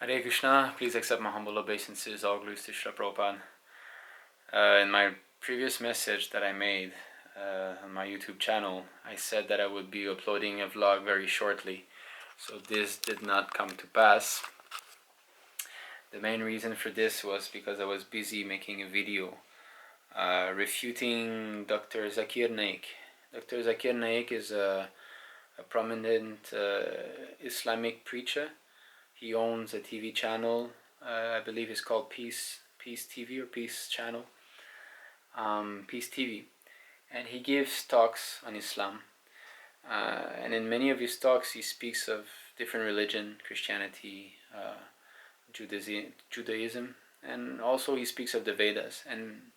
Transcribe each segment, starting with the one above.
Hare Krishna, please accept my humble obeisances, all glories to Srila Prabhupada. In my previous message that I made on my YouTube channel, I said that I would be uploading a vlog very shortly. So this did not come to pass. The main reason for this was because I was busy making a video refuting Dr. Zakir Naik. Dr. Zakir Naik is a prominent Islamic preacher. He owns a TV channel, I believe it's called Peace TV or Peace Channel, Peace TV, and he gives talks on Islam. And in many of his talks, he speaks of different religion, Christianity, Judaism, and also he speaks of the Vedas. And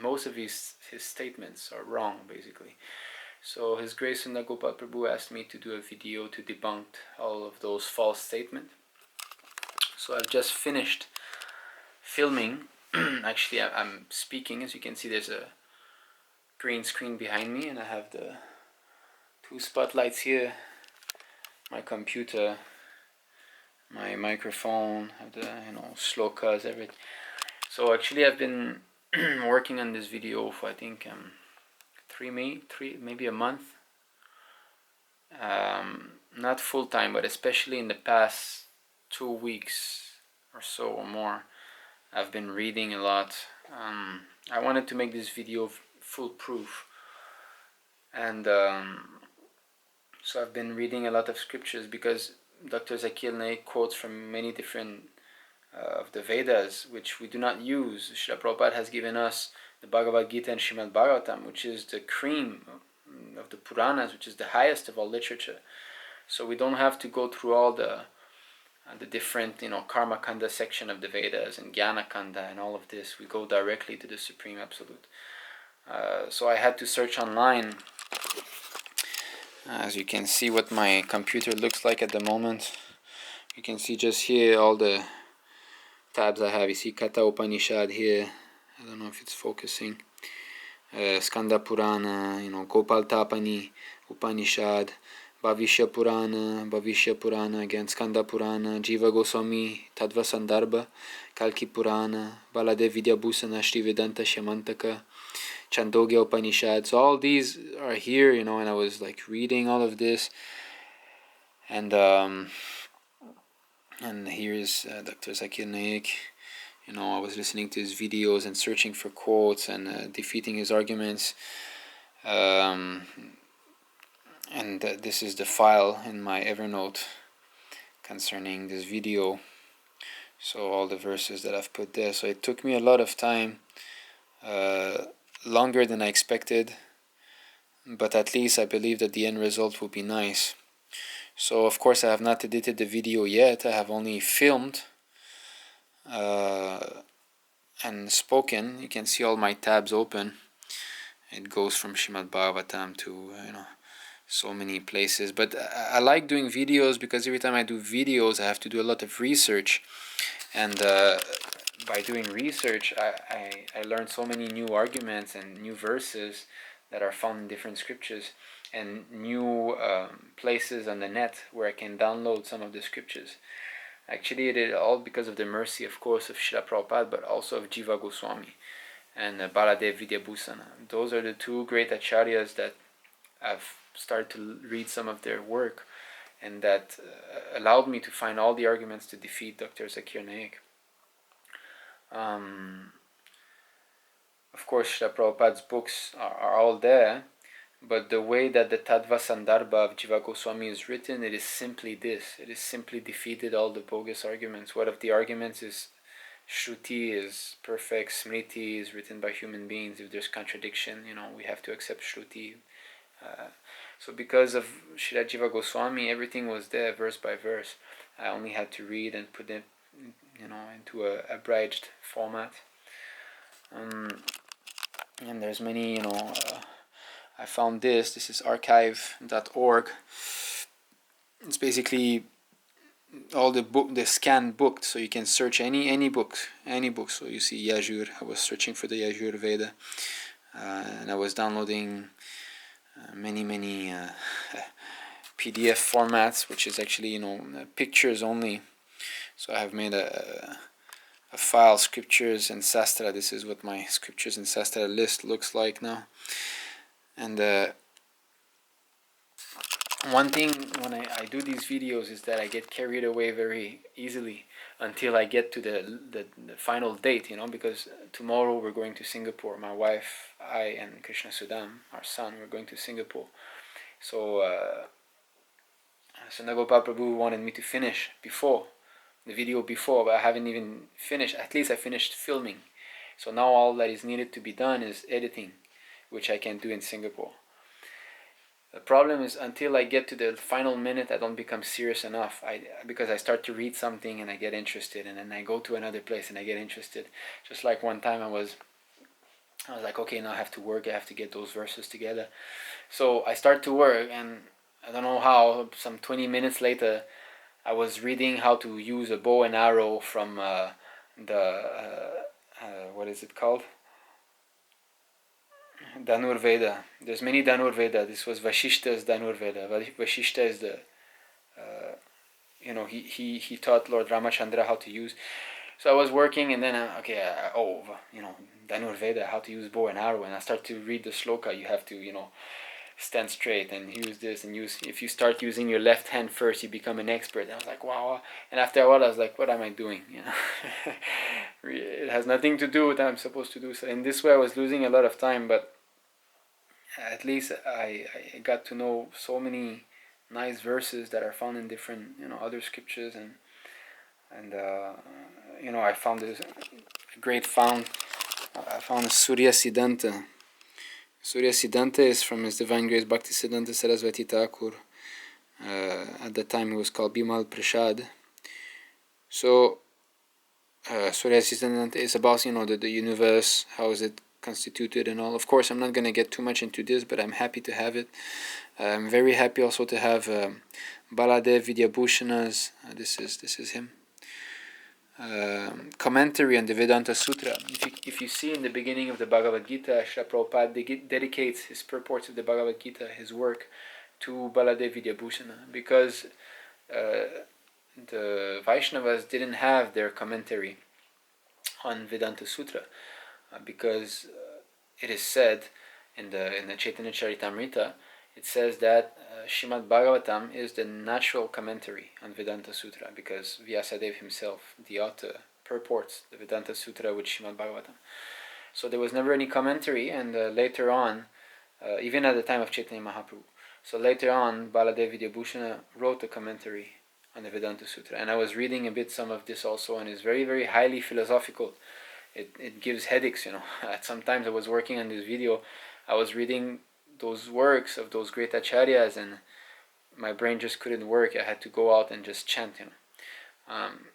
most of his statements are wrong, basically. So His Grace Sundar Gopal Prabhu asked me to do a video to debunk all of those false statements. So I've just finished filming. Actually, I'm speaking. As you can see, there's a green screen behind me, and I have the two spotlights here, my computer, my microphone, have the slokas, everything. So actually, I've been working on this video for I think maybe a month. Not full time, but especially in the past 2 weeks or so or more, I've been reading a lot. I wanted to make this video foolproof, and so I've been reading a lot of scriptures because Dr. Zakir Naik quotes from many different of the Vedas, which we do not use. Srila Prabhupada has given us the Bhagavad Gita and Srimad Bhagavatam, which is the cream of the Puranas, which is the highest of all literature. So we don't have to go through all the different, Karma Kanda section of the Vedas and Jnana Kanda and all of this. We go directly to the Supreme Absolute. So I had to search online. As you can see what my computer looks like at the moment. You can see just here all the tabs I have. You see Katha Upanishad here. I don't know if it's focusing. Skanda Purana, Gopal Tapani Upanishad, Bhavishya Purana, again Skanda Purana, Jiva Goswami, Tattva Sandarbha, Kalki Purana, Baladev Vidyabhusana, Shri Vedanta Shamantaka, Chandogya Upanishad. So all these are here, and I was like reading all of this, and here is Dr. Zakir Naik. I was listening to his videos and searching for quotes and defeating his arguments. And this is the file in my Evernote concerning this video. So all the verses that I've put there. So it took me a lot of time, longer than I expected, but at least I believe that the end result will be nice. So of course I have not edited the video yet. I have only filmed and spoken. You can see all my tabs open. It goes from Srimad Bhagavatam to so many places. But I like doing videos because every time I do videos I have to do a lot of research, and by doing research I learn so many new arguments and new verses that are found in different scriptures, and new places on the net where I can download some of the scriptures. Actually, it is all because of the mercy, of course, of Srila Prabhupada, but also of Jiva Goswami and Baladev Vidyabhusana. Those are the two great acharyas that I've started to read some of their work, and that allowed me to find all the arguments to defeat Dr. Zakir Naik. Of course, Srila Prabhupada's books are all there, but the way that the Tattva Sandarbha of Jiva Goswami is written, it is simply this. It is simply defeated all the bogus arguments. What of the arguments is Shruti is perfect, Smriti is written by human beings. If there's contradiction, we have to accept Shruti. So because of Srila Jiva Goswami, everything was there verse by verse. I only had to read and put it into a abridged format. And there's many, I found this is archive.org. It's basically all the scanned books, so you can search any book. So you see Yajur. I was searching for the Yajur Veda, and I was downloading many PDF formats, which is actually pictures only. So I have made a file, scriptures and sastra. This is what my scriptures and sastra list looks like now. And one thing when I do these videos is that I get carried away very easily until I get to the final date, because tomorrow we're going to Singapore. My wife, I, and Krishna Sudam, our son, we're going to Singapore. So Nagopal Prabhu wanted me to finish the video before, but I haven't even finished. At least I finished filming. So now all that is needed to be done is editing, which I can do in Singapore. The problem is until I get to the final minute, I don't become serious enough. Because I start to read something and I get interested, and then I go to another place and I get interested. Just like one time I was like, okay, now I have to work. I have to get those verses together. So I start to work, and I don't know how. Some 20 minutes later, I was reading how to use a bow and arrow from what is it called? Dhanur Veda. There's many Dhanur Veda. This was Vashishta's Dhanur Veda. Vashishta is the, he taught Lord Ramachandra how to use. So I was working, and then Dhanur Veda, how to use bow and arrow, and I start to read the sloka. You have to, stand straight and use this and use. If you start using your left hand first, you become an expert. And I was like, wow. And after a while, I was like, what am I doing? It has nothing to do with what I'm supposed to do. So in this way, I was losing a lot of time, but at least I got to know so many nice verses that are found in different other scriptures, and I found this great found. I found Surya Siddhanta. Surya Siddhanta is from His Divine Grace Bhakti Siddhanta Saraswati Thakur. At the time he was called Bimal Prashad. So Surya Siddhanta is about the universe, how is it constituted and all. Of course, I'm not going to get too much into this, but I'm happy to have it. I'm very happy also to have Baladev Vidyabhushana's, this is him, commentary on the Vedanta Sutra. If you see in the beginning of the Bhagavad Gita, Srila Prabhupada dedicates his purports of the Bhagavad Gita, his work, to Baladev Vidyabhushana, because the Vaishnavas didn't have their commentary on Vedanta Sutra, because it is said in the Chaitanya Charitamrita, it says that Srimad Bhagavatam is the natural commentary on Vedanta Sutra, because Vyasadeva himself, the author, purports the Vedanta Sutra with Srimad Bhagavatam. So there was never any commentary, and later on, even at the time of Chaitanya Mahaprabhu, so later on, Baladev Vidyabhushana wrote a commentary on the Vedanta Sutra, and I was reading a bit some of this also, and it's very, very highly philosophical. It gives headaches, Sometimes I was working on this video, I was reading those works of those great acharyas, and my brain just couldn't work. I had to go out and just chant,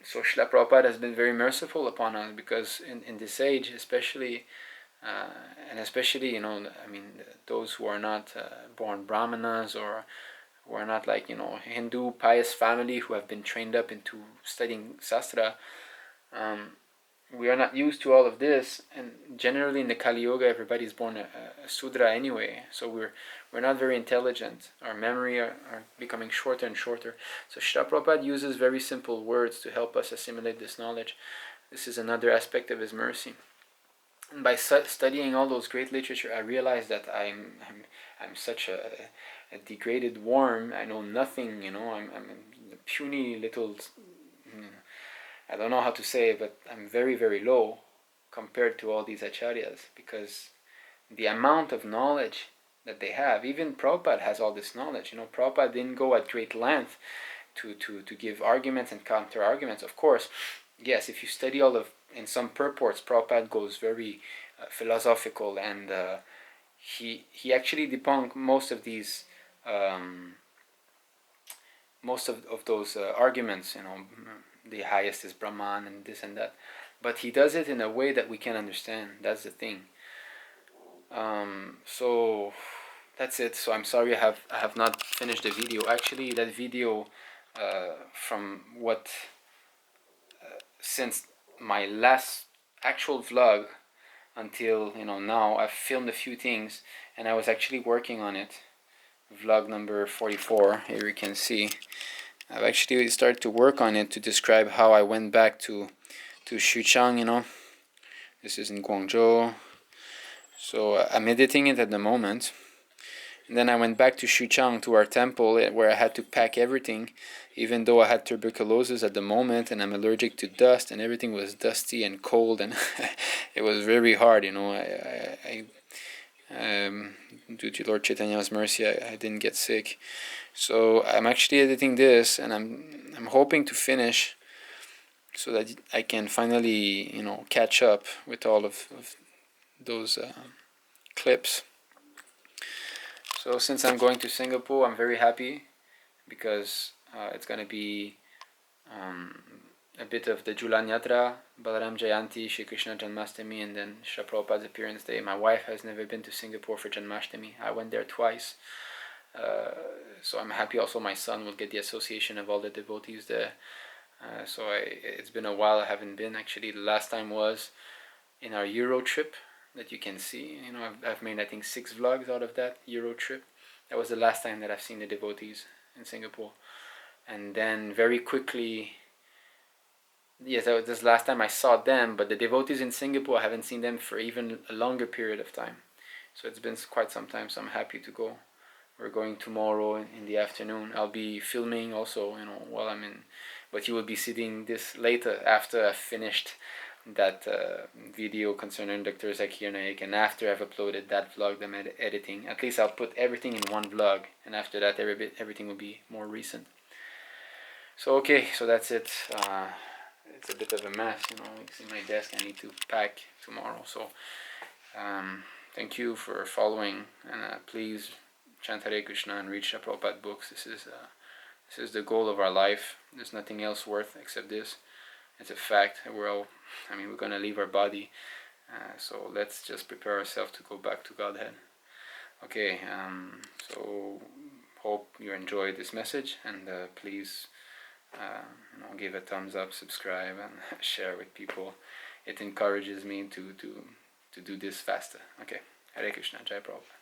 So Srila Prabhupada has been very merciful upon us, because in this age, especially, those who are not born brahmanas, or who are not like, Hindu pious family who have been trained up into studying sastra, we are not used to all of this, and generally in the Kali Yuga, everybody's born a Sudra anyway, so we're not very intelligent. Our memory are becoming shorter and shorter. So Srila Prabhupada uses very simple words to help us assimilate this knowledge. This is another aspect of his mercy. And by studying all those great literature, I realized that I'm such a degraded worm. I know nothing, I'm a puny little. I don't know how to say it, but I'm very, very low compared to all these acharyas, because the amount of knowledge that they have, even Prabhupada has all this knowledge. Prabhupada didn't go at great length to give arguments and counter arguments. Of course, yes, if you study in some purports, Prabhupada goes very philosophical, and he actually debunked most of these most of those arguments, the highest is Brahman and this and that, but he does it in a way that we can understand. That's the thing. So that's it. So I'm sorry I have not finished the video. Actually, that video, from what since my last actual vlog until now, I've filmed a few things, and I was actually working on it. Vlog number 44. Here you can see I've actually started to work on it to describe how I went back to Xuchang, This is in Guangzhou. So I'm editing it at the moment. And then I went back to Xuchang, to our temple, where I had to pack everything, even though I had tuberculosis at the moment and I'm allergic to dust, and everything was dusty and cold, and it was very hard. Due to Lord Chaitanya's mercy, I didn't get sick. So I'm actually editing this, and I'm hoping to finish so that I can finally catch up with all of those clips. So since I'm going to Singapore, I'm very happy because it's going to be a bit of the Julan Yatra, Balaram Jayanti, Shri Krishna Janmashtami, and then Srila Prabhupada's appearance day. My wife has never been to Singapore for Janmashtami. I went there twice. So I'm happy also my son will get the association of all the devotees there. It's been a while I haven't been. Actually, the last time was in our Euro trip that you can see. I've made I think 6 vlogs out of that Euro trip. That was the last time that I've seen the devotees in Singapore. And then very quickly, yes, that was this last time I saw them, but the devotees in Singapore, I haven't seen them for even a longer period of time. So it's been quite some time, so I'm happy to go. We're going tomorrow in the afternoon. I'll be filming also, while I'm in, but you will be seeing this later after I've finished that video concerning Dr. Zakir Naik, and after I've uploaded that vlog, the editing. At least I'll put everything in one vlog, and after that everything will be more recent. So okay, so that's it. It's a bit of a mess, it's in my desk. I need to pack tomorrow. So thank you for following, and please chant Hare Krishna and read Srila Prabhupada books. This is the goal of our life. There's nothing else worth except this. It's a fact. We're going to leave our body. So let's just prepare ourselves to go back to Godhead. Okay, so hope you enjoyed this message, and please give a thumbs up, subscribe, and share with people. It encourages me to do this faster. Okay, Hare Krishna, Jai Prabhupada.